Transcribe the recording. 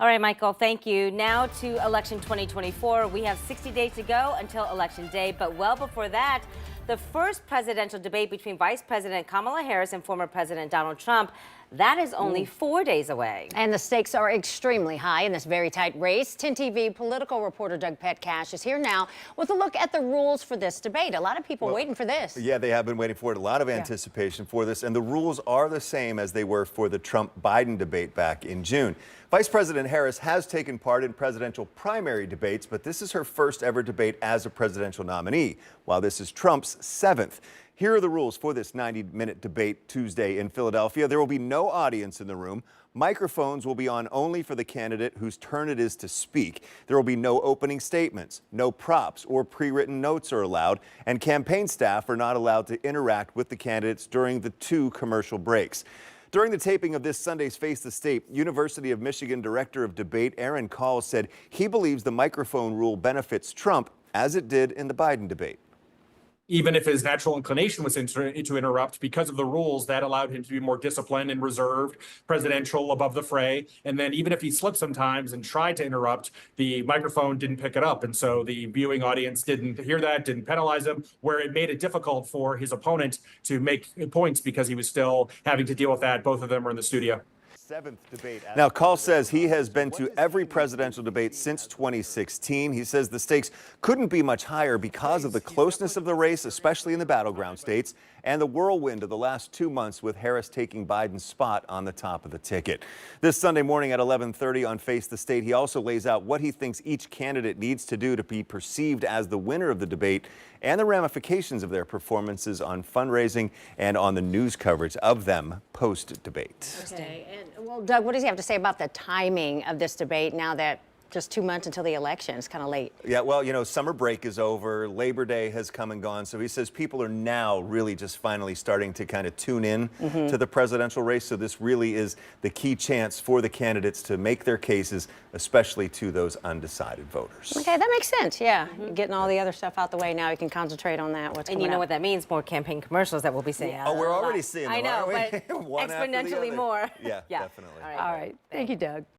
All right, Michael, thank you. Now to election 2024. We have 60 days to go until Election Day, but well before that, the first presidential debate between Vice President Kamala Harris and former President Donald Trump, that is only 4 days away. And the stakes are extremely high in this very tight race. 10 TV political reporter Doug Petcash is here now with a look at the rules for this debate. A lot of people waiting for this. Yeah, they have been waiting for it. A lot of anticipation for this. And the rules are the same as they were for the Trump-Biden debate back in June. Vice President Harris has taken part in presidential primary debates, but this is her first ever debate as a presidential nominee, while this is Trump's 7th. Here are the rules for this 90-minute debate Tuesday in Philadelphia. There will be no audience in the room. Microphones will be on only for the candidate whose turn it is to speak. There will be no opening statements, no props or pre-written notes are allowed, and campaign staff are not allowed to interact with the candidates during the 2 commercial breaks. During the taping of this Sunday's Face the State, University of Michigan Director of Debate Aaron Call said he believes the microphone rule benefits Trump as it did in the Biden debate. Even if his natural inclination was to interrupt, because of the rules, that allowed him to be more disciplined and reserved, presidential, above the fray. And then even if he slipped sometimes and tried to interrupt, the microphone didn't pick it up. And so the viewing audience didn't hear that, didn't penalize him, where it made it difficult for his opponent to make points because he was still having to deal with that. Both of them were in the studio. 7th debate. Now, Call says he has been to every presidential debate since 2016. He says the stakes couldn't be much higher because of the closeness of the race, especially in the battleground states, and the whirlwind of the last 2 months with Harris taking Biden's spot on the top of the ticket. This Sunday morning at 11:30 on Face the State, he also lays out what he thinks each candidate needs to do to be perceived as the winner of the debate and the ramifications of their performances on fundraising and on the news coverage of them post-debate. Okay. And, well, Doug, what does he have to say about the timing of this debate now that just 2 months until the election? It's kind of late. Yeah, well, you know, summer break is over. Labor Day has come and gone. So he says people are now really just finally starting to kind of tune in to the presidential race. So this really is the key chance for the candidates to make their cases, especially to those undecided voters. Okay, that makes sense. Yeah, getting all the other stuff out the way now, you can concentrate on that. And you know what that means? More campaign commercials that we'll be seeing. Oh, we're already seeing them, I know, aren't we? but One after the exponentially other. more. Yeah, definitely. All right. Thank you, Doug.